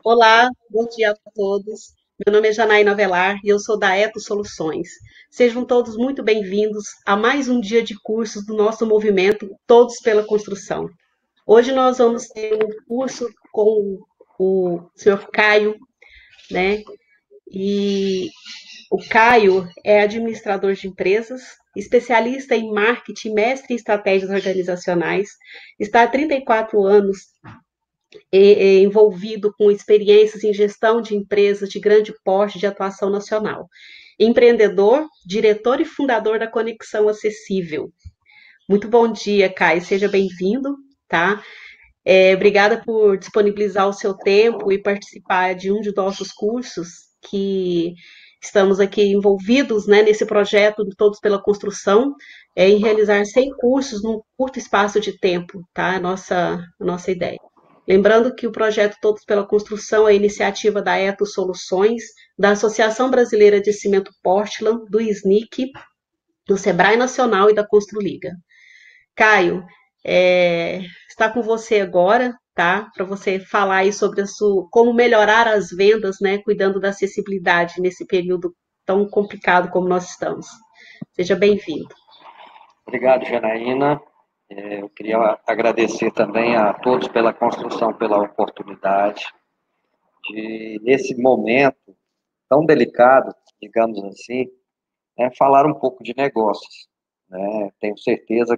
Olá, bom dia a todos. Meu nome é Janaína Velar e eu sou da Eto Soluções. Sejam todos muito bem-vindos a mais um dia de cursos do nosso movimento Todos pela Construção. Hoje nós vamos ter um curso com o senhor Caio, né? E o Caio é administrador de empresas, especialista em marketing, mestre em estratégias organizacionais, está há 34 anos envolvido com experiências em gestão de empresas de grande porte de atuação nacional. Empreendedor, diretor e fundador da Conexão Acessível. Muito bom dia, Caio, seja bem-vindo, tá? Obrigada por disponibilizar o seu tempo e participar de um de nossos cursos, que estamos aqui envolvidos, né, nesse projeto Todos pela Construção, em realizar 100 cursos num curto espaço de tempo, tá? A nossa ideia. Lembrando que o projeto Todos pela Construção é iniciativa da Eto Soluções, da Associação Brasileira de Cimento Portland, do SNIC, do Sebrae Nacional e da Construliga. Caio, está com você agora, tá? Para você falar aí sobre como melhorar as vendas, né? Cuidando da acessibilidade nesse período tão complicado como nós estamos. Seja bem-vindo. Obrigado, Janaína. Eu queria agradecer também a todos pela construção, pela oportunidade de, nesse momento tão delicado, digamos assim, falar um pouco de negócios. Né? Tenho certeza,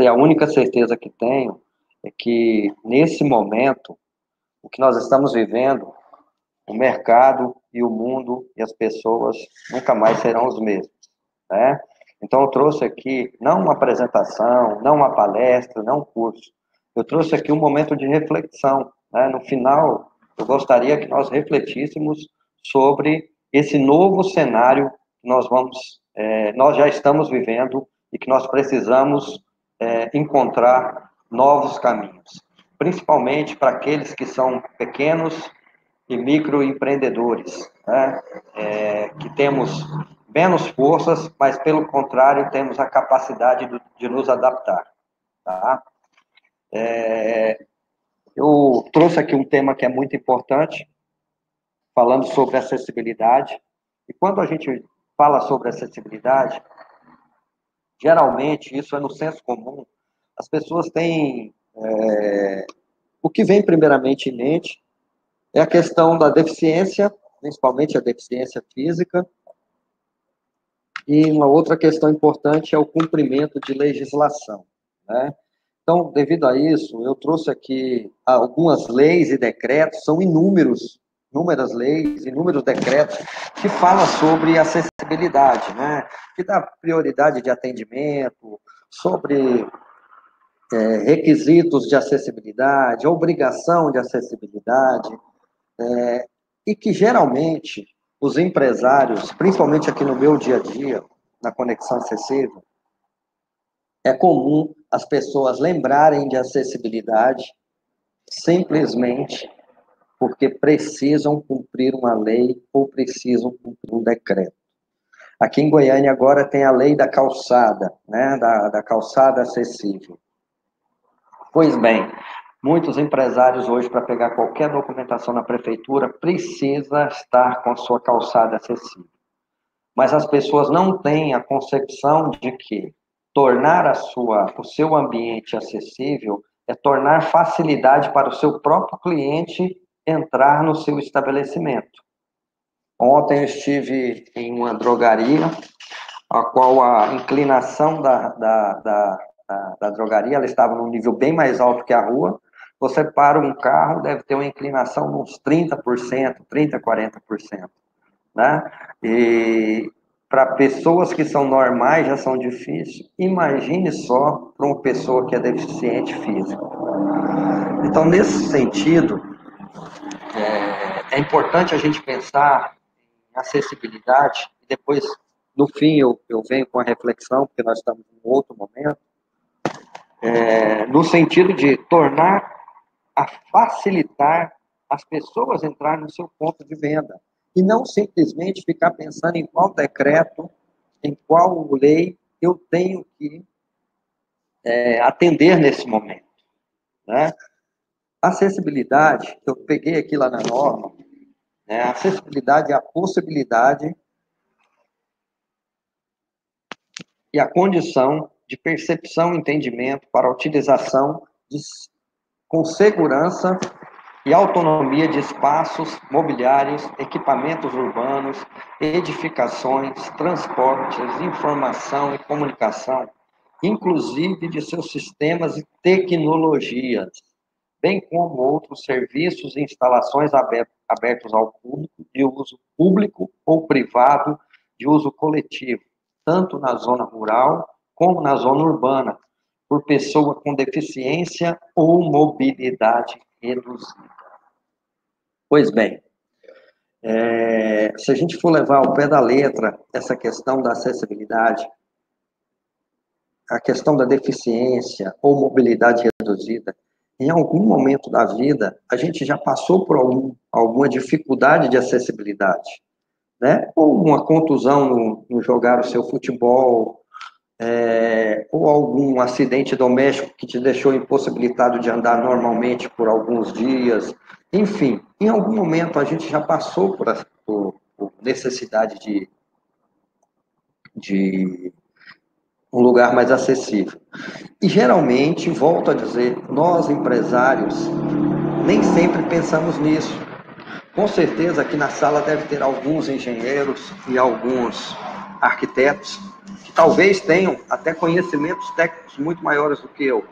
e a única certeza que tenho é que nesse momento, o que nós estamos vivendo, o mercado e o mundo e as pessoas nunca mais serão os mesmos. Né? Então, eu trouxe aqui, não uma apresentação, não uma palestra, não um curso. Eu trouxe aqui um momento de reflexão. Né? No final, eu gostaria que nós refletíssemos sobre esse novo cenário que nós já estamos vivendo e que nós precisamos encontrar novos caminhos, principalmente para aqueles que são pequenos e microempreendedores, né? Que temos menos forças, mas pelo contrário temos a capacidade de nos adaptar. Tá? Eu trouxe aqui um tema que é muito importante, falando sobre acessibilidade. E quando a gente fala sobre acessibilidade, geralmente isso é no senso comum. As pessoas têm o que vem primeiramente em mente é a questão da deficiência, principalmente a deficiência física. E uma outra questão importante é o cumprimento de legislação. Né? Então, devido a isso, eu trouxe aqui algumas leis e decretos, são inúmeras leis, inúmeros decretos, que falam sobre acessibilidade, né? Que dá prioridade de atendimento, sobre requisitos de acessibilidade, obrigação de acessibilidade, e que geralmente os empresários, principalmente aqui no meu dia a dia, na Conexão Acessível, é comum as pessoas lembrarem de acessibilidade simplesmente porque precisam cumprir uma lei ou precisam cumprir um decreto. Aqui em Goiânia agora tem a lei da calçada, né, da calçada acessível. Pois bem, muitos empresários hoje, para pegar qualquer documentação na prefeitura, precisa estar com a sua calçada acessível. Mas as pessoas não têm a concepção de que tornar o seu ambiente acessível é tornar facilidade para o seu próprio cliente entrar no seu estabelecimento. Ontem eu estive em uma drogaria, a qual a inclinação da drogaria ela estava num nível bem mais alto que a rua. Você para um carro, deve ter uma inclinação de uns 30%, 30%, 40%. Né? E para pessoas que são normais já são difíceis. Imagine só para uma pessoa que é deficiente físico. Então, nesse sentido, é importante a gente pensar em acessibilidade e depois, no fim, eu venho com a reflexão, porque nós estamos em outro momento, no sentido de tornar a facilitar as pessoas entrarem no seu ponto de venda. E não simplesmente ficar pensando em qual decreto, em qual lei eu tenho que atender nesse momento. Né? Acessibilidade, eu peguei aqui lá na norma, né? A acessibilidade é a possibilidade e a condição de percepção e entendimento para a utilização com segurança e autonomia de espaços mobiliários, equipamentos urbanos, edificações, transportes, informação e comunicação, inclusive de seus sistemas e tecnologias, bem como outros serviços e instalações abertos ao público, de uso público ou privado, de uso coletivo, tanto na zona rural como na zona urbana, por pessoa com deficiência ou mobilidade reduzida. Pois bem, se a gente for levar ao pé da letra essa questão da acessibilidade, a questão da deficiência ou mobilidade reduzida, em algum momento da vida, a gente já passou por alguma dificuldade de acessibilidade, né? Ou uma contusão no jogar o seu futebol, ou algum acidente doméstico que te deixou impossibilitado de andar normalmente por alguns dias. Enfim, em algum momento a gente já passou por necessidade de um lugar mais acessível. E geralmente, volto a dizer, nós empresários nem sempre pensamos nisso. Com certeza aqui na sala deve ter alguns engenheiros e alguns arquitetos que talvez tenham até conhecimentos técnicos muito maiores do que eu.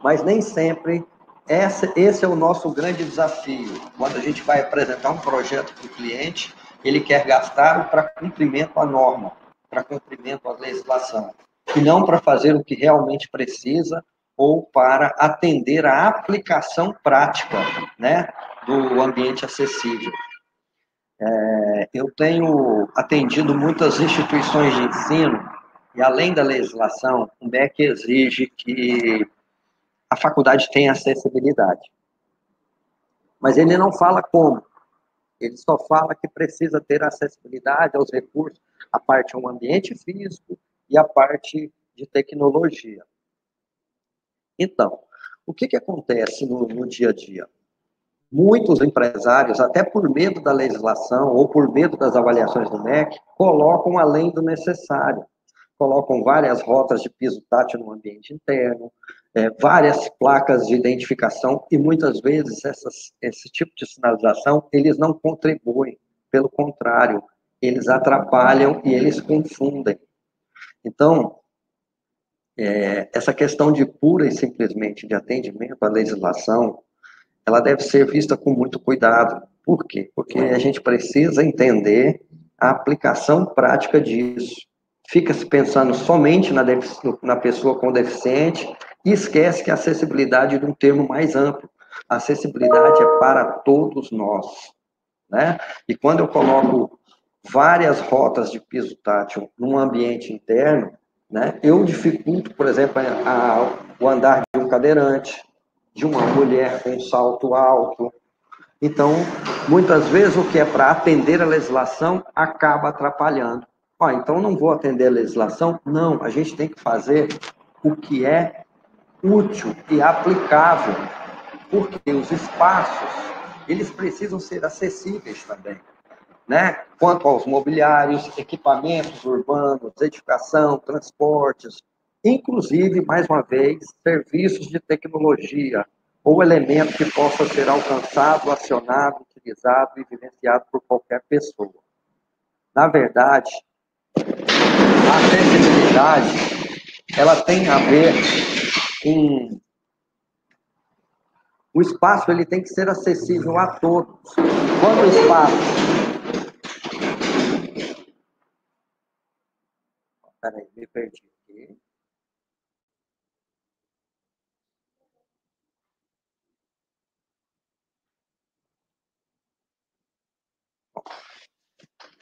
Mas nem sempre esse é o nosso grande desafio. Quando a gente vai apresentar um projeto para o cliente, ele quer gastar para cumprimento à norma, para cumprimento à legislação, e não para fazer o que realmente precisa ou para atender à aplicação prática, né, do ambiente acessível. Eu tenho atendido muitas instituições de ensino e, além da legislação, o MEC exige que a faculdade tenha acessibilidade. Mas ele não fala como. Ele só fala que precisa ter acessibilidade aos recursos, a parte do ambiente físico e a parte de tecnologia. Então, o que acontece no dia a dia? Muitos empresários, até por medo da legislação ou por medo das avaliações do MEC, colocam além do necessário. Colocam várias rotas de piso tátil no ambiente interno, várias placas de identificação, e muitas vezes esse tipo de sinalização, eles não contribuem, pelo contrário, eles atrapalham e eles confundem. Então, essa questão de pura e simplesmente de atendimento à legislação, ela deve ser vista com muito cuidado. Por quê? Porque a gente precisa entender a aplicação prática disso. Fica-se pensando somente na pessoa com deficiente e esquece que a acessibilidade é de um termo mais amplo. A acessibilidade é para todos nós, né? E quando eu coloco várias rotas de piso tátil num ambiente interno, né, eu dificulto, por exemplo, o andar de um cadeirante, de uma mulher com salto alto. Então, muitas vezes, o que é para atender a legislação acaba atrapalhando. Então não vou atender a legislação? Não, a gente tem que fazer o que é útil e aplicável, porque os espaços, eles precisam ser acessíveis também, né? Quanto aos mobiliários, equipamentos urbanos, edificação, transportes, inclusive, mais uma vez, serviços de tecnologia, ou elemento que possa ser alcançado, acionado, utilizado e vivenciado por qualquer pessoa. Na verdade, a acessibilidade, ela tem a ver com... O espaço, ele tem que ser acessível a todos. Quando o espaço... Peraí, me perdi aqui.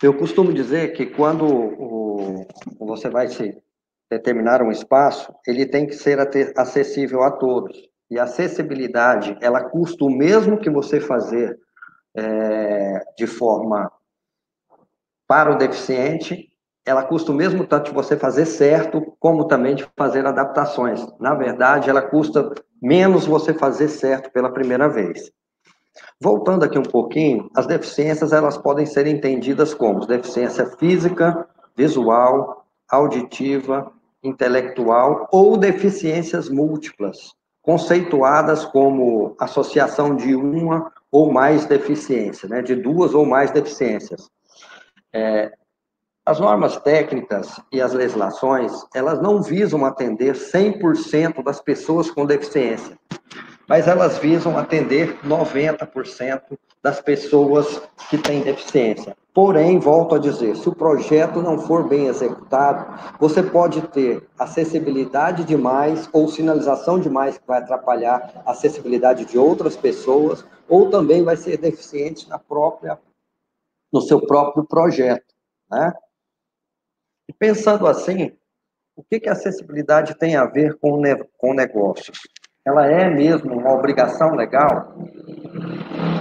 Eu costumo dizer que quando você vai determinar um espaço, ele tem que ser acessível a todos. E a acessibilidade, ela custa o mesmo que você fazer de forma para o deficiente, ela custa o mesmo tanto de você fazer certo, como também de fazer adaptações. Na verdade, ela custa menos você fazer certo pela primeira vez. Voltando aqui um pouquinho, as deficiências elas podem ser entendidas como deficiência física, visual, auditiva, intelectual ou deficiências múltiplas, conceituadas como associação de uma ou mais deficiências, né, de duas ou mais deficiências. As normas técnicas e as legislações, elas não visam atender 100% das pessoas com deficiência, mas elas visam atender 90% das pessoas que têm deficiência. Porém, volto a dizer, se o projeto não for bem executado, você pode ter acessibilidade demais ou sinalização demais que vai atrapalhar a acessibilidade de outras pessoas, ou também vai ser deficiente no seu próprio projeto, né? E pensando assim, o que a acessibilidade tem a ver com negócios? Ela é mesmo uma obrigação legal?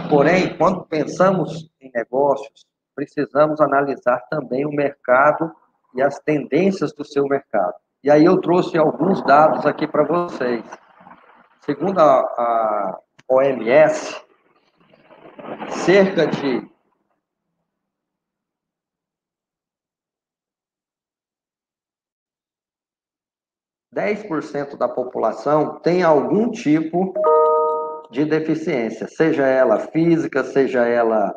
Porém, quando pensamos em negócios, precisamos analisar também o mercado e as tendências do seu mercado. E aí eu trouxe alguns dados aqui para vocês. Segundo a OMS, cerca de 10% da população tem algum tipo de deficiência, seja ela física, seja ela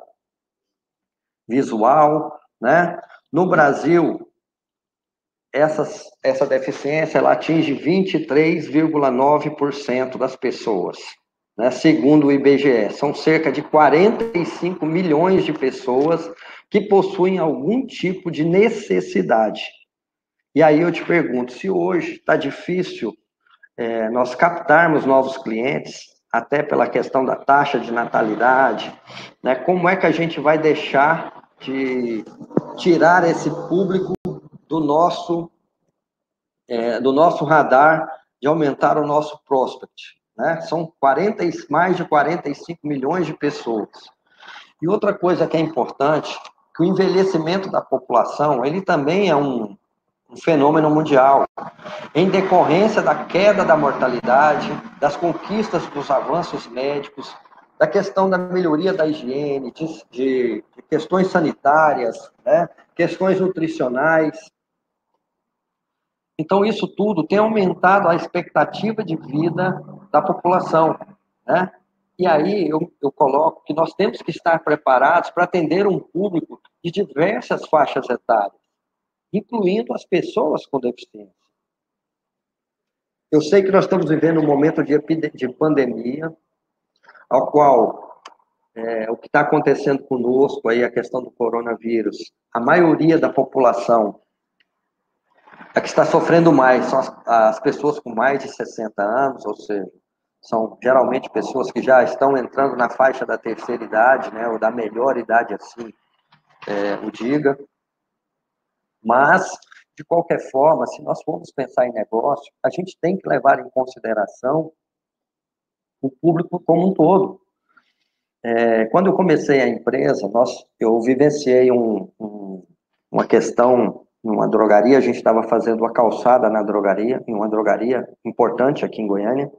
visual, né? No Brasil, essa deficiência ela atinge 23,9% das pessoas, né? Segundo o IBGE. São cerca de 45 milhões de pessoas que possuem algum tipo de necessidade. E aí eu te pergunto, se hoje está difícil nós captarmos novos clientes, até pela questão da taxa de natalidade, né? Como é que a gente vai deixar de tirar esse público do nosso radar, de aumentar o nosso prospect, né? São mais de 45 milhões de pessoas. E outra coisa que é importante, que o envelhecimento da população, ele também é um fenômeno mundial, em decorrência da queda da mortalidade, das conquistas dos avanços médicos, da questão da melhoria da higiene, de questões sanitárias, né? Questões nutricionais. Então, isso tudo tem aumentado a expectativa de vida da população, né? E aí eu coloco que nós temos que estar preparados para atender um público de diversas faixas etárias, incluindo as pessoas com deficiência. Eu sei que nós estamos vivendo um momento de pandemia, ao qual o que está acontecendo conosco, aí, a questão do coronavírus, a maioria da população, a que está sofrendo mais são as pessoas com mais de 60 anos, ou seja, são geralmente pessoas que já estão entrando na faixa da terceira idade, né, ou da melhor idade, assim o diga. Mas, de qualquer forma, se nós formos pensar em negócio, a gente tem que levar em consideração o público como um todo. Quando eu comecei a empresa, eu vivenciei uma questão numa drogaria, a gente estava fazendo uma calçada na drogaria, em uma drogaria importante aqui em Goiânia,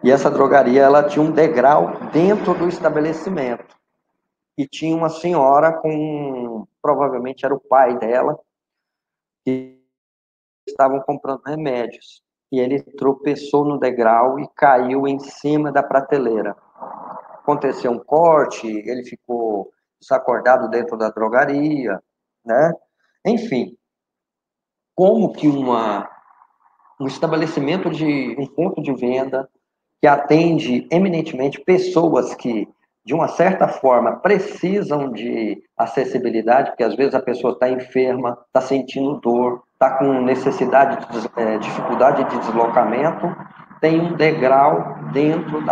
e essa drogaria ela tinha um degrau dentro do estabelecimento, e tinha uma senhora provavelmente era o pai dela, que estavam comprando remédios, e ele tropeçou no degrau e caiu em cima da prateleira. Aconteceu um corte, ele ficou desacordado dentro da drogaria, né? Enfim, como que um estabelecimento um ponto de venda que atende eminentemente pessoas que, de uma certa forma, precisam de acessibilidade, porque às vezes a pessoa está enferma, está sentindo dor, está com necessidade, dificuldade de deslocamento, tem um degrau dentro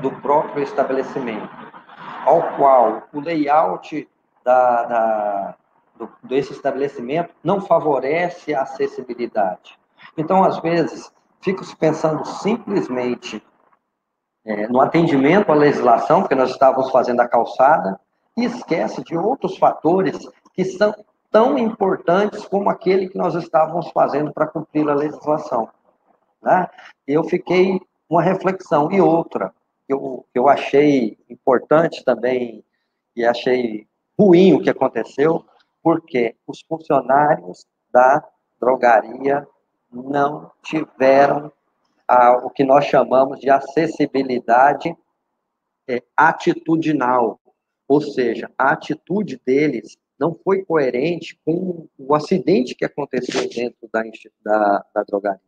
do próprio estabelecimento, ao qual o layout desse estabelecimento não favorece a acessibilidade. Então, às vezes, fico pensando simplesmente no atendimento à legislação, porque nós estávamos fazendo a calçada, e esquece de outros fatores que são tão importantes como aquele que nós estávamos fazendo para cumprir a legislação, né? Eu fiquei uma reflexão. E outra, eu achei importante também, e achei ruim o que aconteceu, porque os funcionários da drogaria não tiveram o que nós chamamos de acessibilidade atitudinal, ou seja, a atitude deles não foi coerente com o acidente que aconteceu dentro da drogaria.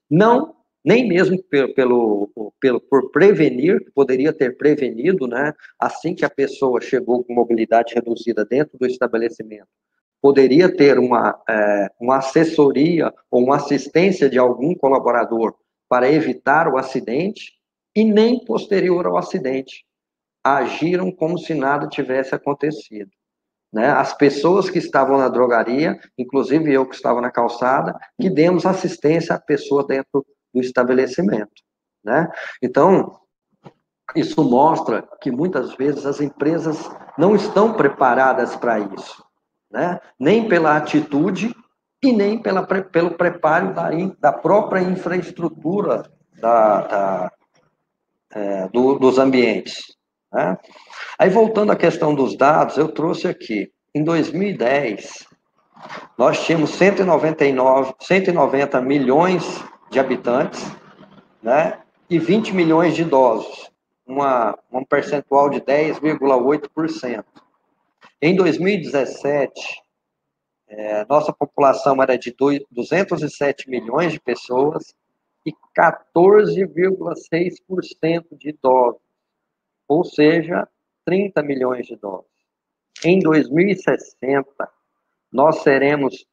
Não, nem mesmo por prevenir, poderia ter prevenido, né? Assim que a pessoa chegou com mobilidade reduzida dentro do estabelecimento, poderia ter uma assessoria ou uma assistência de algum colaborador para evitar o acidente, e nem posterior ao acidente. Agiram como se nada tivesse acontecido. Né? As pessoas que estavam na drogaria, inclusive eu que estava na calçada, que demos assistência à pessoa dentro do estabelecimento. Né? Então, isso mostra que muitas vezes as empresas não estão preparadas para isso, né? Nem pela atitude e nem pelo preparo da própria infraestrutura dos ambientes. Né? Aí, voltando à questão dos dados, eu trouxe aqui, em 2010, nós tínhamos 190 milhões de habitantes, né? E 20 milhões de idosos, um percentual de 10,8%. Em 2017, nossa população era de 207 milhões de pessoas e 14,6% de idosos, ou seja, 30 milhões de idosos. Em 2060, nós seremos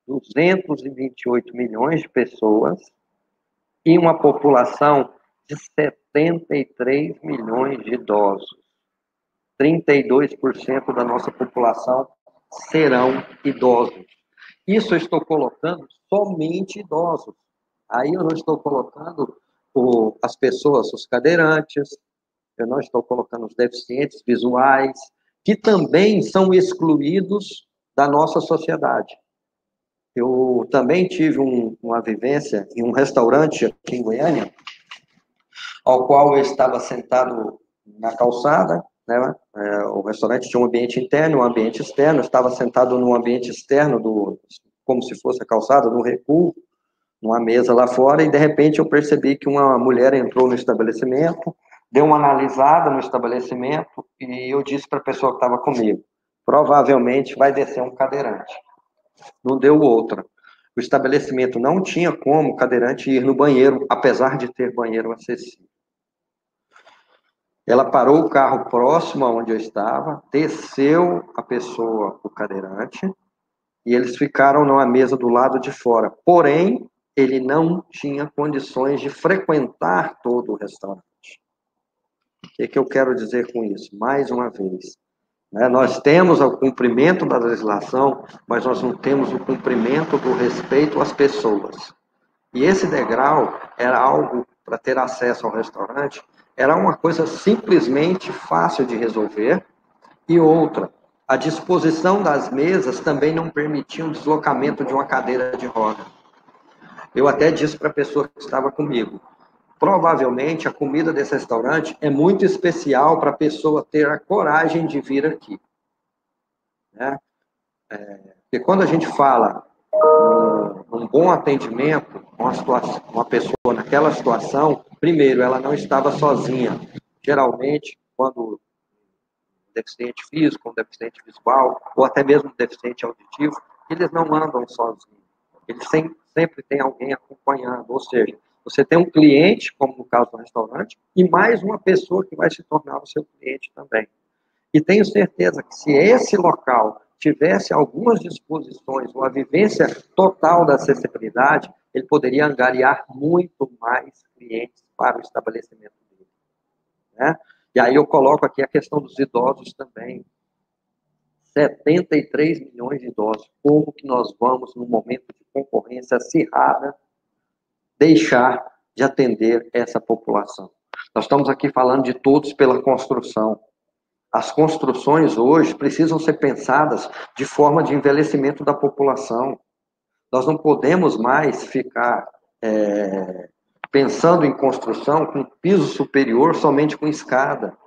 228 milhões de pessoas e uma população de 73 milhões de idosos. 32% da nossa população serão idosos. Isso eu estou colocando somente idosos. Aí eu não estou colocando as pessoas, os cadeirantes, eu não estou colocando os deficientes visuais, que também são excluídos da nossa sociedade. Eu também tive uma vivência em um restaurante aqui em Goiânia, ao qual eu estava sentado na calçada, né? O restaurante tinha um ambiente interno, um ambiente externo, eu estava sentado no ambiente externo, como se fosse a calçada, no recuo, numa mesa lá fora, e de repente eu percebi que uma mulher entrou no estabelecimento, deu uma analisada no estabelecimento, e eu disse para a pessoa que estava comigo, provavelmente vai descer um cadeirante. Não deu outra. O estabelecimento não tinha como o cadeirante ir no banheiro, apesar de ter banheiro acessível. Ela parou o carro próximo aonde eu estava, desceu a pessoa, o cadeirante, e eles ficaram numa mesa do lado de fora. Porém, ele não tinha condições de frequentar todo o restaurante. O que eu quero dizer com isso? Mais uma vez, né, nós temos o cumprimento da legislação, mas nós não temos o cumprimento do respeito às pessoas. E esse degrau era algo, para ter acesso ao restaurante, era uma coisa simplesmente fácil de resolver. E outra, a disposição das mesas também não permitia o deslocamento de uma cadeira de roda. Eu até disse para a pessoa que estava comigo, provavelmente a comida desse restaurante é muito especial para a pessoa ter a coragem de vir aqui. Né? Porque quando a gente fala um bom atendimento, uma pessoa naquela situação, primeiro, ela não estava sozinha. Geralmente, quando um deficiente físico, um deficiente visual, ou até mesmo um deficiente auditivo, eles não andam sozinhos. Eles sempre têm alguém acompanhando. Ou seja, você tem um cliente, como no caso do restaurante, e mais uma pessoa que vai se tornar o seu cliente também. E tenho certeza que se esse local tivesse algumas disposições, uma vivência total da acessibilidade, ele poderia angariar muito mais clientes para o estabelecimento dele. Né? E aí eu coloco aqui a questão dos idosos também. 73 milhões de idosos. Como que nós vamos, num momento de concorrência acirrada, deixar de atender essa população? Nós estamos aqui falando de todos pela construção. As construções hoje precisam ser pensadas de forma de envelhecimento da população. Nós não podemos mais ficar pensando em construção, com piso superior, somente com escada.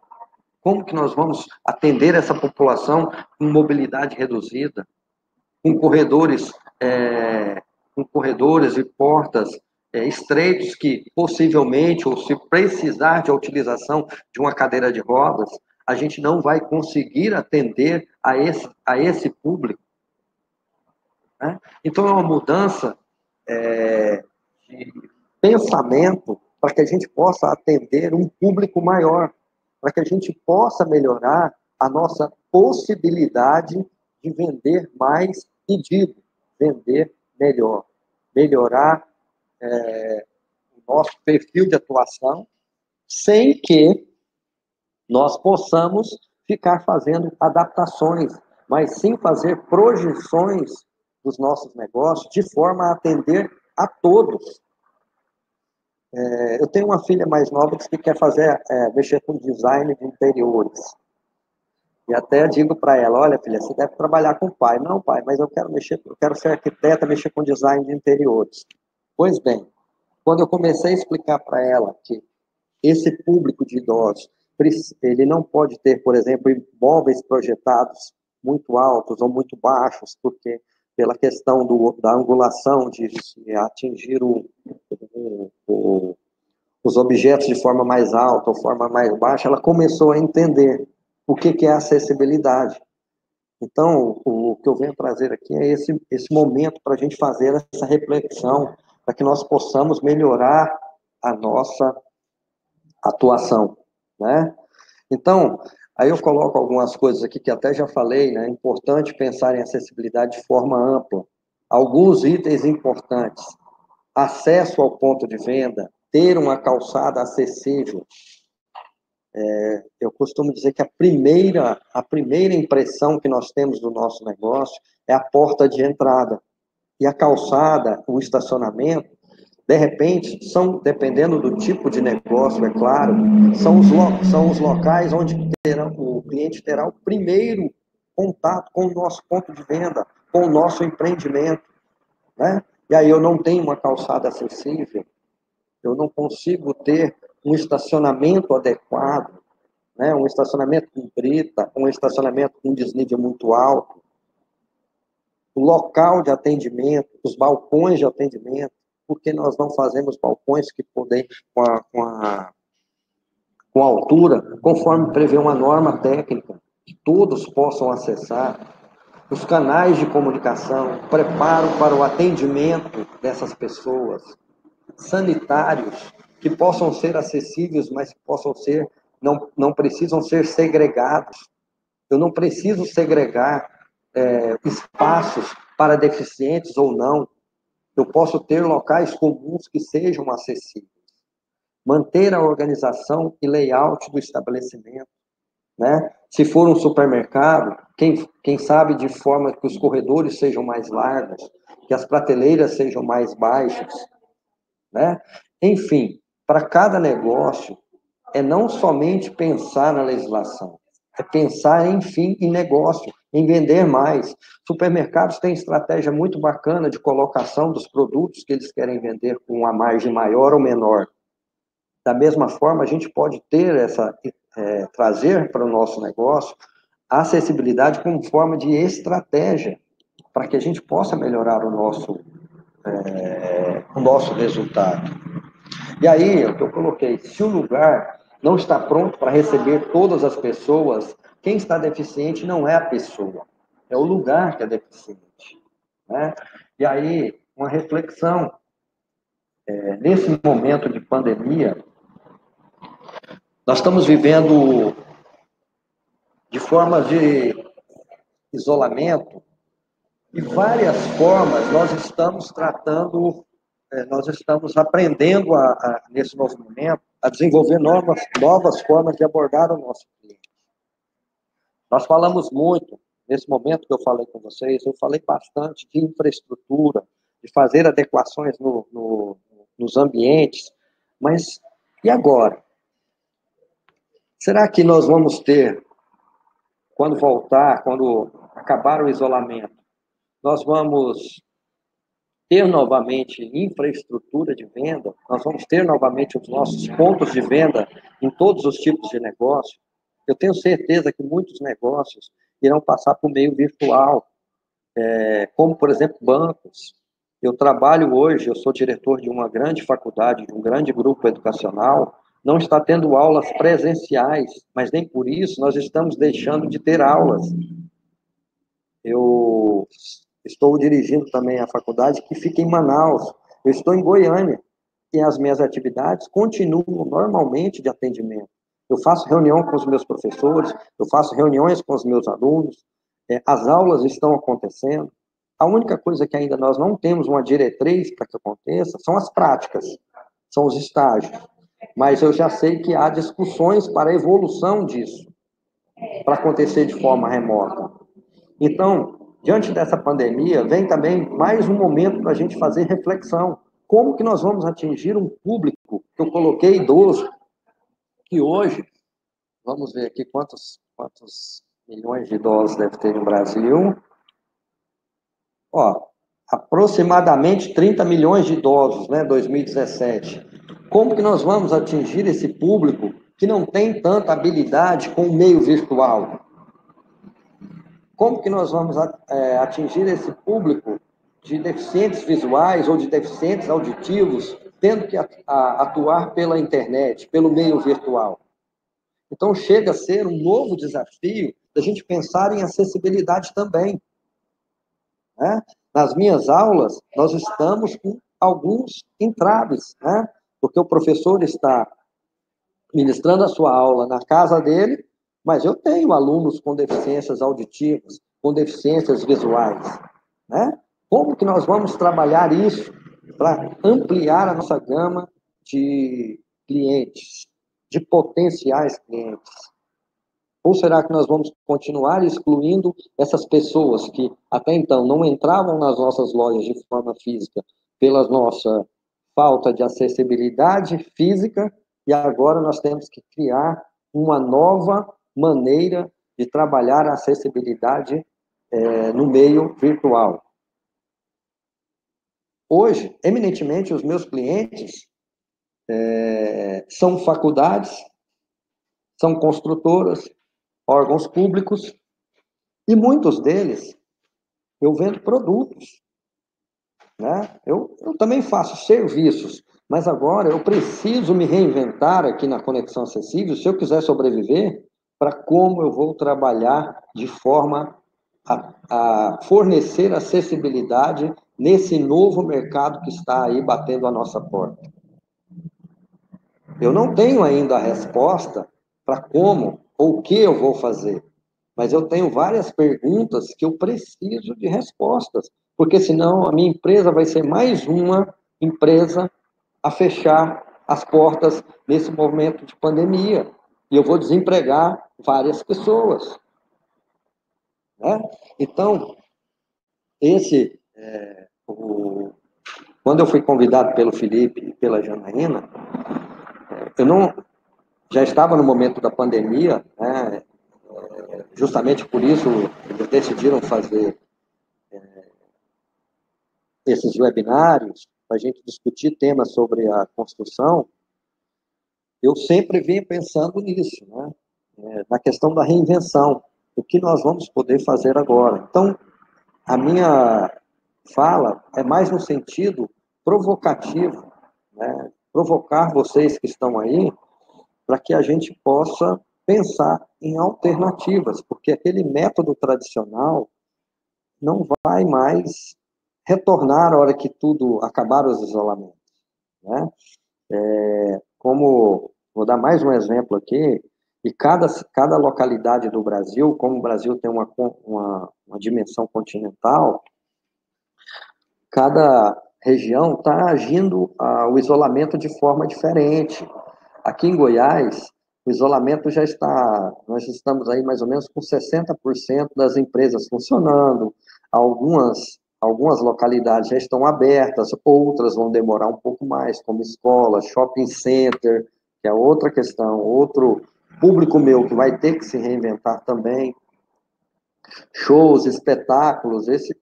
Como que nós vamos atender essa população com mobilidade reduzida, com corredores, e portas estreitos que possivelmente, ou se precisar de utilização de uma cadeira de rodas, a gente não vai conseguir atender a esse público, né? Então, é uma mudança de pensamento para que a gente possa atender um público maior, para que a gente possa melhorar a nossa possibilidade de vender mais e de vender melhor, melhorar o nosso perfil de atuação, sem que nós possamos ficar fazendo adaptações, mas sim fazer projeções dos nossos negócios de forma a atender a todos. Eu tenho uma filha mais nova que quer mexer com design de interiores. E até digo para ela, olha, filha, você deve trabalhar com o pai. Não, pai, mas eu quero ser arquiteta, mexer com design de interiores. Pois bem, quando eu comecei a explicar para ela que esse público de idosos, ele não pode ter, por exemplo, imóveis projetados muito altos ou muito baixos, porque pela questão da angulação de atingir os objetos de forma mais alta ou forma mais baixa, ela começou a entender o que é acessibilidade. Então, o que eu venho trazer aqui é esse momento para a gente fazer essa reflexão, para que nós possamos melhorar a nossa atuação, né? Então, aí eu coloco algumas coisas aqui que até já falei, né? É importante pensar em acessibilidade de forma ampla. Alguns itens importantes: acesso ao ponto de venda, ter uma calçada acessível. Eu costumo dizer que a primeira impressão que nós temos do nosso negócio é a porta de entrada. E a calçada, o estacionamento, de repente, dependendo do tipo de negócio, é claro, são os locais onde o cliente terá o primeiro contato com o nosso ponto de venda, com o nosso empreendimento, né? E aí eu não tenho uma calçada acessível, eu não consigo ter um estacionamento adequado, né? Um estacionamento com brita, um estacionamento com desnível muito alto, o local de atendimento, os balcões de atendimento, porque nós não fazemos balcões que podem com altura, conforme prevê uma norma técnica, que todos possam acessar, os canais de comunicação, preparo para o atendimento dessas pessoas, sanitários, que possam ser acessíveis, mas que possam ser, não precisam ser segregados. Eu não preciso segregar espaços para deficientes ou não. Eu posso ter locais comuns que sejam acessíveis. Manter a organização e layout do estabelecimento, né? Se for um supermercado, quem sabe de forma que os corredores sejam mais largos, que as prateleiras sejam mais baixas, né? Enfim, para cada negócio, é não somente pensar na legislação, é pensar, enfim, em negócio, em vender mais. Supermercados têm estratégia muito bacana de colocação dos produtos que eles querem vender com uma margem maior ou menor. Da mesma forma, a gente pode ter trazer para o nosso negócio a acessibilidade como forma de estratégia, para que a gente possa melhorar o nosso resultado. E aí, o que eu coloquei, se o lugar não está pronto para receber todas as pessoas, quem está deficiente não é a pessoa, é o lugar que é deficiente, né? E aí, uma reflexão, nesse momento de pandemia, nós estamos vivendo de formas de isolamento e várias formas nós estamos nós estamos aprendendo nesse novo momento a desenvolver novas formas de abordar o nosso cliente. Nós falamos muito, nesse momento que eu falei com vocês, eu falei bastante de infraestrutura, de fazer adequações nos ambientes, mas e agora? Será que nós vamos ter, quando acabar o isolamento, nós vamos ter novamente infraestrutura de venda, nós vamos ter novamente os nossos pontos de venda em todos os tipos de negócio. Eu tenho certeza que muitos negócios irão passar por meio virtual, como, por exemplo, bancos. Eu trabalho hoje, eu sou diretor de uma grande faculdade, de um grande grupo educacional, não está tendo aulas presenciais, mas nem por isso nós estamos deixando de ter aulas. Eu estou dirigindo também a faculdade que fica em Manaus. Eu estou em Goiânia e as minhas atividades continuam normalmente de atendimento. Eu faço reunião com os meus professores, eu faço reuniões com os meus alunos, as aulas estão acontecendo. A única coisa que ainda nós não temos uma diretriz para que aconteça são as práticas, são os estágios. Mas eu já sei que há discussões para a evolução disso, para acontecer de forma remota. Então, diante dessa pandemia, vem também mais um momento para a gente fazer reflexão. Como que nós vamos atingir um público que eu coloquei idoso, que hoje, vamos ver aqui quantos milhões de idosos deve ter no Brasil. Ó, aproximadamente 30 milhões de idosos, né, 2017. Como que nós vamos atingir esse público que não tem tanta habilidade com o meio virtual? Como que nós vamos atingir esse público de deficientes visuais ou de deficientes auditivos, tendo que atuar pela internet, pelo meio virtual? Então, chega a ser um novo desafio da gente pensar em acessibilidade também, né? Nas minhas aulas, nós estamos com alguns entraves, né? Porque o professor está ministrando a sua aula na casa dele, mas eu tenho alunos com deficiências auditivas, com deficiências visuais, né? Como que nós vamos trabalhar isso para ampliar a nossa gama de clientes, de potenciais clientes? Ou será que nós vamos continuar excluindo essas pessoas que até então não entravam nas nossas lojas de forma física pela nossa falta de acessibilidade física e agora nós temos que criar uma nova maneira de trabalhar a acessibilidade no meio virtual? Hoje, eminentemente, os meus clientes são faculdades, são construtoras, órgãos públicos, e muitos deles eu vendo produtos, né? Eu também faço serviços, mas agora eu preciso me reinventar aqui na Conexão Acessível, se eu quiser sobreviver, para como eu vou trabalhar de forma a fornecer acessibilidade nesse novo mercado que está aí batendo a nossa porta. Eu não tenho ainda a resposta para como ou o que eu vou fazer, mas eu tenho várias perguntas que eu preciso de respostas, porque senão a minha empresa vai ser mais uma empresa a fechar as portas nesse momento de pandemia, e eu vou desempregar várias pessoas, né? Então, quando eu fui convidado pelo Felipe e pela Janaína, eu não já estava no momento da pandemia, né? Justamente por isso eles decidiram fazer esses webinários para a gente discutir temas sobre a construção. Eu sempre venho pensando nisso, né? Na questão da reinvenção, o que nós vamos poder fazer agora. Então, a minha fala é mais no sentido provocativo, né? Provocar vocês que estão aí para que a gente possa pensar em alternativas, porque aquele método tradicional não vai mais retornar a hora que tudo acabar os isolamentos, né? Como, vou dar mais um exemplo aqui, e cada localidade do Brasil, como o Brasil tem uma dimensão continental, cada região está agindo o isolamento de forma diferente. Aqui em Goiás, o isolamento já está, nós estamos aí mais ou menos com 60% das empresas funcionando, algumas localidades já estão abertas, outras vão demorar um pouco mais, como escola, shopping center, que é outra questão, outro público meu que vai ter que se reinventar também. shows, espetáculos, esse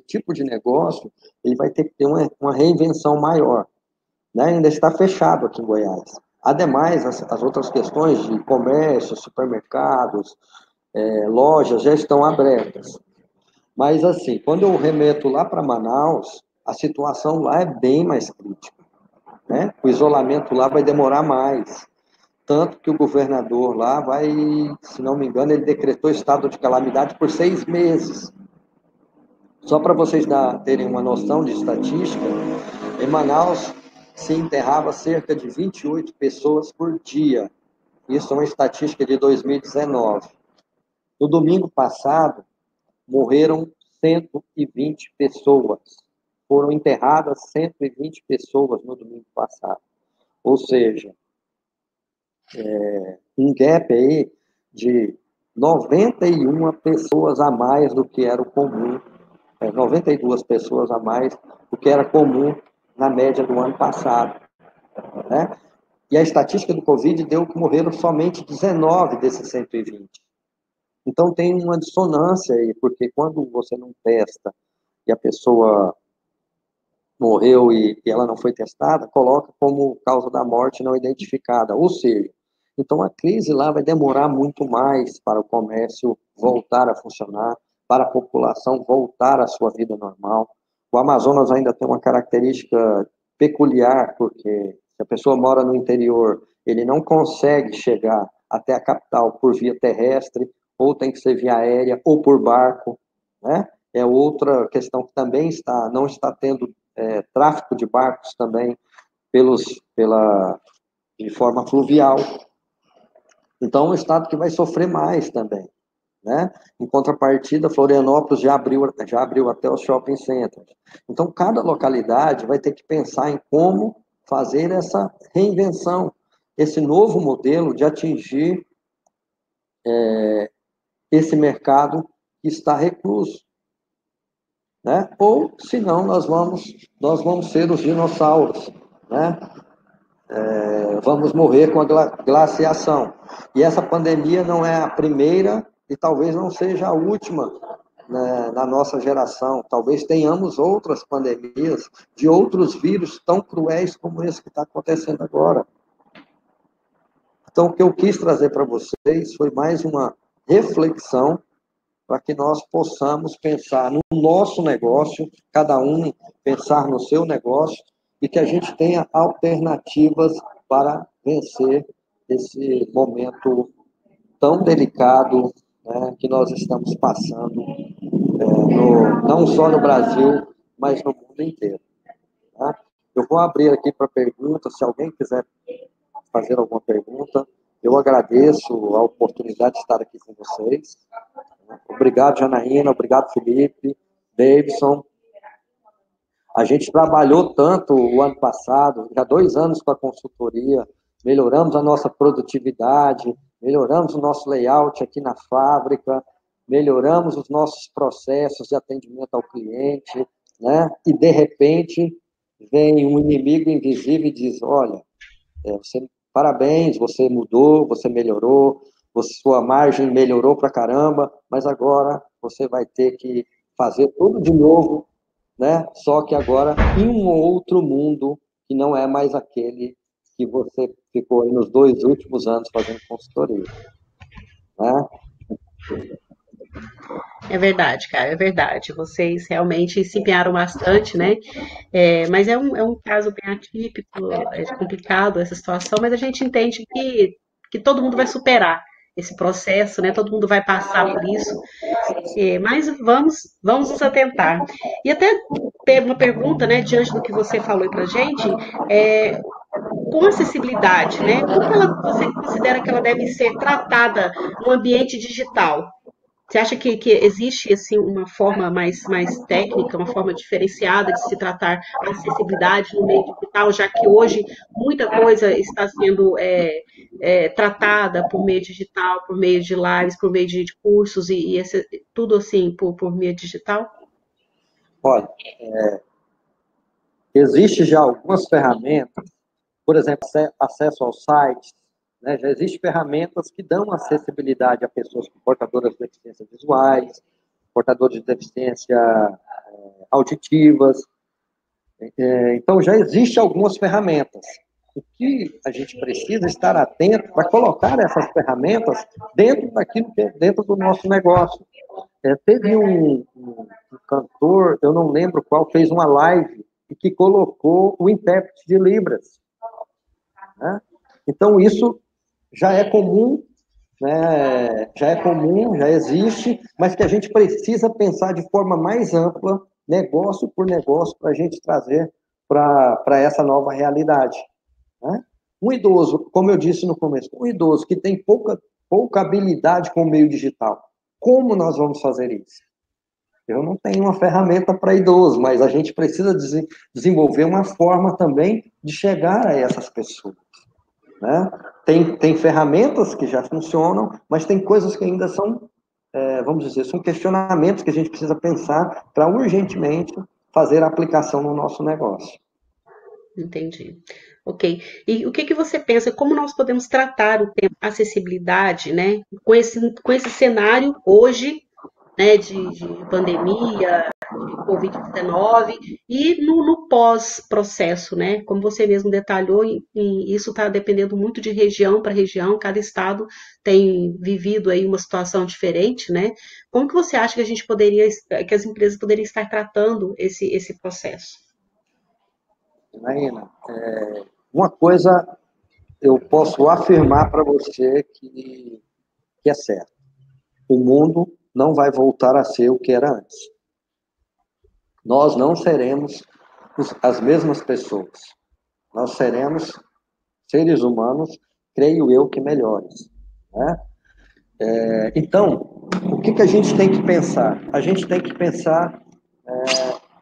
tipo de negócio, ele vai ter que ter uma reinvenção maior, né? Ainda está fechado aqui em Goiás. Ademais, as outras questões de comércio, supermercados, lojas já estão abertas. Mas, assim, quando eu remeto lá para Manaus, a situação lá é bem mais crítica, né? O isolamento lá vai demorar mais. Tanto que o governador lá vai, se não me engano, ele decretou estado de calamidade por 6 meses. Só para vocês terem uma noção de estatística, em Manaus se enterrava cerca de 28 pessoas por dia. Isso é uma estatística de 2019. No domingo passado, morreram 120 pessoas. Foram enterradas 120 pessoas no domingo passado. Ou seja, um gap aí de 91 pessoas a mais do que era o comum, 92 pessoas a mais do que era comum na média do ano passado, né? E a estatística do Covid deu que morreram somente 19 desses 120. Então tem uma dissonância aí, porque quando você não testa e a pessoa morreu e ela não foi testada, coloca como causa da morte não identificada. Ou seja, então a crise lá vai demorar muito mais para o comércio voltar a funcionar, para a população voltar à sua vida normal. O Amazonas ainda tem uma característica peculiar, porque se a pessoa mora no interior, ele não consegue chegar até a capital por via terrestre, ou tem que ser via aérea, ou por barco, né? É outra questão que também não está tendo tráfego de barcos também de forma fluvial. Então, é um estado que vai sofrer mais também, né? Em contrapartida, Florianópolis já abriu até os shopping centers. Então, cada localidade vai ter que pensar em como fazer essa reinvenção, esse novo modelo de atingir esse mercado que está recluso, né? Ou, senão, nós vamos ser os dinossauros, né? Vamos morrer com a glaciação. E essa pandemia não é a primeira e talvez não seja a última, né, na nossa geração. Talvez tenhamos outras pandemias de outros vírus tão cruéis como esse que está acontecendo agora. Então, o que eu quis trazer para vocês foi mais uma reflexão para que nós possamos pensar no nosso negócio, cada um pensar no seu negócio, e que a gente tenha alternativas para vencer esse momento tão delicado, né, que nós estamos passando, não só no Brasil, mas no mundo inteiro. Tá? Eu vou abrir aqui para perguntas, se alguém quiser fazer alguma pergunta, eu agradeço a oportunidade de estar aqui com vocês. Obrigado, Janaína, obrigado, Felipe, Davidson. A gente trabalhou tanto o ano passado, já 2 anos com a consultoria, melhoramos a nossa produtividade, melhoramos o nosso layout aqui na fábrica, melhoramos os nossos processos de atendimento ao cliente, né? E, de repente, vem um inimigo invisível e diz, olha, parabéns, você mudou, você melhorou, sua margem melhorou pra caramba, mas agora você vai ter que fazer tudo de novo, né? Só que agora em um outro mundo que não é mais aquele que você ficou aí nos 2 últimos anos fazendo consultoria, né? É verdade, cara, é verdade. Vocês realmente se empenharam bastante, né? Mas é um caso bem atípico, é complicado essa situação, mas a gente entende que todo mundo vai superar esse processo, né? Todo mundo vai passar por isso. Mas vamos nos atentar. E até ter uma pergunta, né, diante do que você falou para gente, é, com acessibilidade, né? Como que você considera que ela deve ser tratada no ambiente digital? Você acha que existe assim uma forma mais técnica, uma forma diferenciada de se tratar a acessibilidade no meio digital, já que hoje muita coisa está sendo tratada por meio digital, por meio de lives, por meio de cursos tudo assim por meio digital? Olha, existe já algumas ferramentas, por exemplo, acesso aos sites, né? Já existem ferramentas que dão acessibilidade a pessoas portadoras de deficiências visuais, portadores de deficiência auditivas. Então, já existem algumas ferramentas. O que a gente precisa estar atento para colocar essas ferramentas dentro daquilo que é dentro do nosso negócio. Teve um cantor, eu não lembro qual, fez uma live e que colocou o intérprete de Libras, né? Então, isso já é comum, né? Já existe, mas que a gente precisa pensar de forma mais ampla, negócio por negócio, para a gente trazer para essa nova realidade, né? Um idoso, como eu disse no começo, um idoso que tem pouca habilidade com o meio digital, como nós vamos fazer isso? Eu não tenho uma ferramenta para idoso, mas a gente precisa desenvolver uma forma também de chegar a essas pessoas, né? Tem ferramentas que já funcionam, mas tem coisas que ainda são, vamos dizer, são questionamentos que a gente precisa pensar para urgentemente fazer a aplicação no nosso negócio. Entendi. Ok. E o que que você pensa, como nós podemos tratar o tema acessibilidade, né, com esse cenário hoje, né, de pandemia, de Covid-19 e no pós-processo, né? Como você mesmo detalhou, isso está dependendo muito de região para região, cada estado tem vivido aí uma situação diferente, né? Como que você acha que a gente poderia, que as empresas poderiam estar tratando esse processo? Naina, uma coisa eu posso afirmar para você que é certo. O mundo não vai voltar a ser o que era antes. Nós não seremos as mesmas pessoas. Nós seremos seres humanos, creio eu, que melhores, né? Então, o que a gente tem que pensar? A gente tem que pensar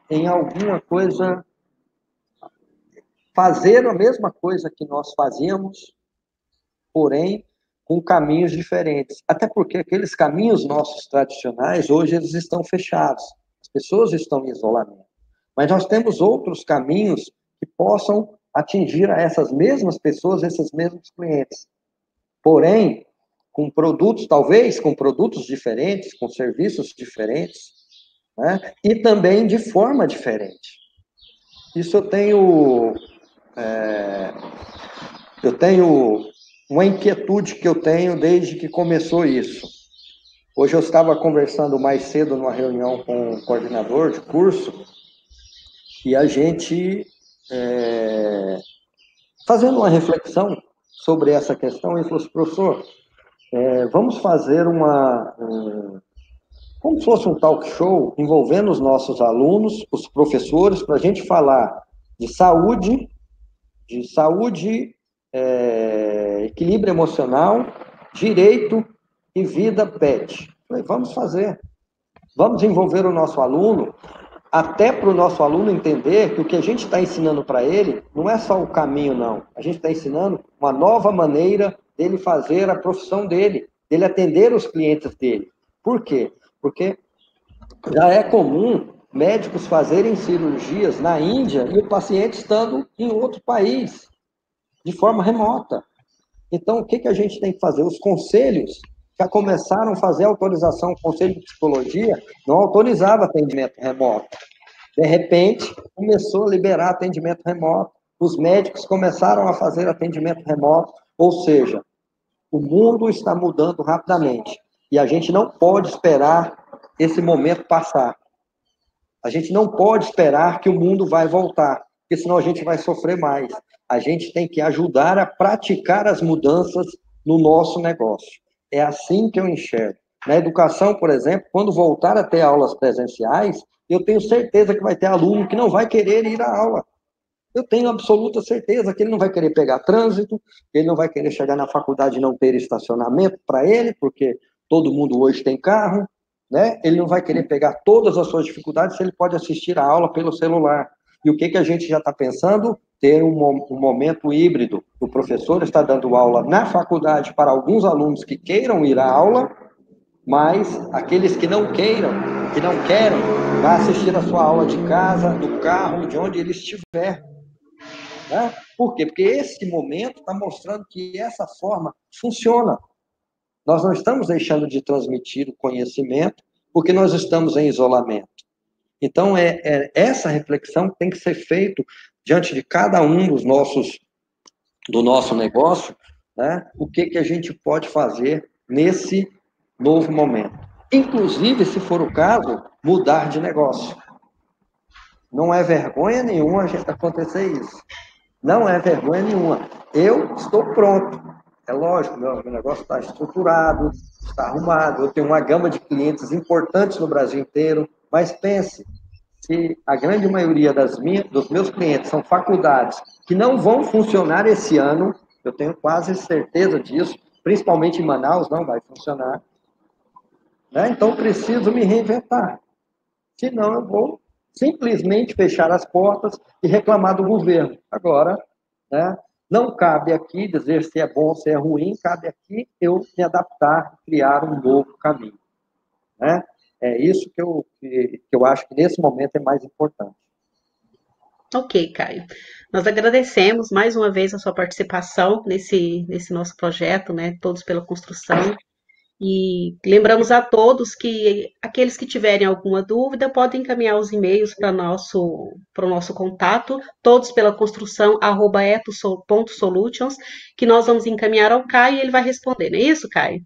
em alguma coisa, fazer a mesma coisa que nós fazíamos, porém com caminhos diferentes. Até porque aqueles caminhos nossos tradicionais, hoje eles estão fechados. As pessoas estão em isolamento. Mas nós temos outros caminhos que possam atingir a essas mesmas pessoas, esses mesmos clientes. Porém, com produtos, talvez com produtos diferentes, com serviços diferentes, né? E também de forma diferente. Isso eu tenho uma inquietude que eu tenho desde que começou isso. Hoje eu estava conversando mais cedo numa reunião com um coordenador de curso e a gente fazendo uma reflexão sobre essa questão, ele falou assim, professor, vamos fazer como se fosse um talk show envolvendo os nossos alunos, os professores, para a gente falar de saúde, equilíbrio emocional, direito e vida pet. Falei, vamos fazer. Vamos envolver o nosso aluno, até para o nosso aluno entender que o que a gente está ensinando para ele não é só o caminho, não. A gente está ensinando uma nova maneira dele fazer a profissão dele atender os clientes dele. Por quê? Porque já é comum médicos fazerem cirurgias na Índia e o paciente estando em outro país, de forma remota. Então, o que a gente tem que fazer? Os conselhos já começaram a fazer autorização, o Conselho de Psicologia não autorizava atendimento remoto. De repente, começou a liberar atendimento remoto, os médicos começaram a fazer atendimento remoto, ou seja, o mundo está mudando rapidamente e a gente não pode esperar esse momento passar. A gente não pode esperar que o mundo vai voltar, porque senão a gente vai sofrer mais. A gente tem que ajudar a praticar as mudanças no nosso negócio. É assim que eu enxergo. Na educação, por exemplo, quando voltar a ter aulas presenciais, eu tenho certeza que vai ter aluno que não vai querer ir à aula. Eu tenho absoluta certeza que ele não vai querer pegar trânsito, ele não vai querer chegar na faculdade e não ter estacionamento para ele, porque todo mundo hoje tem carro, né? Ele não vai querer pegar todas as suas dificuldades se ele pode assistir a aula pelo celular. E o que a gente já está pensando? Ter um momento híbrido. O professor está dando aula na faculdade para alguns alunos que queiram ir à aula, mas aqueles que não querem, vai assistir a sua aula de casa, do carro, de onde ele estiver. Né? Por quê? Porque esse momento está mostrando que essa forma funciona. Nós não estamos deixando de transmitir o conhecimento porque nós estamos em isolamento. Então, essa reflexão tem que ser feita diante de cada um do nosso negócio, né? O que a gente pode fazer nesse novo momento. Inclusive, se for o caso, mudar de negócio. Não é vergonha nenhuma a gente acontecer isso. Não é vergonha nenhuma. Eu estou pronto. É lógico, meu negócio está estruturado, está arrumado, eu tenho uma gama de clientes importantes no Brasil inteiro, mas pense, se a grande maioria dos meus clientes são faculdades que não vão funcionar esse ano, eu tenho quase certeza disso, principalmente em Manaus, não vai funcionar, né? Então preciso me reinventar. Senão eu vou simplesmente fechar as portas e reclamar do governo. Agora, né, não cabe aqui dizer se é bom ou se é ruim, cabe aqui eu me adaptar, criar um novo caminho. Né? É isso que eu acho que nesse momento é mais importante. Ok, Caio. Nós agradecemos mais uma vez a sua participação nesse nosso projeto, né? Todos pela construção. E lembramos a todos que aqueles que tiverem alguma dúvida podem encaminhar os e-mails para o nosso contato, todos pela construção, @etos.solutions, que nós vamos encaminhar ao Caio e ele vai responder, não é isso, Caio?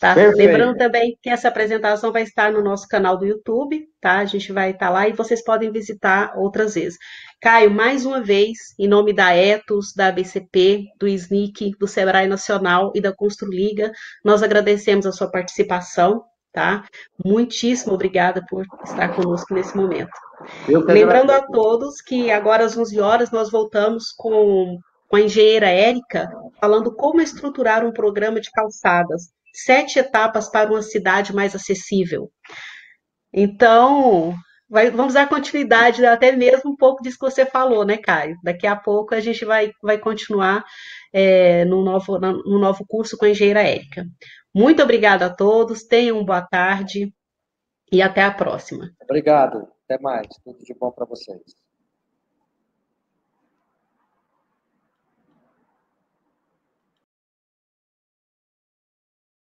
Tá? Lembrando Perfeito. também que essa apresentação vai estar no nosso canal do YouTube, tá? A gente vai estar lá e vocês podem visitar outras vezes. Caio, mais uma vez, em nome da Etos, da ABCP, do SNIC, do Sebrae Nacional e da Construliga, nós agradecemos a sua participação, tá? Muitíssimo obrigada por estar conosco nesse momento. Eu que Lembrando a agradeço. todos que agora às 11 horas nós voltamos com a engenheira Érica, falando como estruturar um programa de calçadas, 7 etapas para uma cidade mais acessível. Então, vamos dar continuidade até mesmo um pouco disso que você falou, né, Caio? Daqui a pouco a gente vai continuar no novo curso com a engenheira Érica. Muito obrigada a todos, tenham uma boa tarde e até a próxima. Obrigado. Até mais. Tudo de bom para vocês.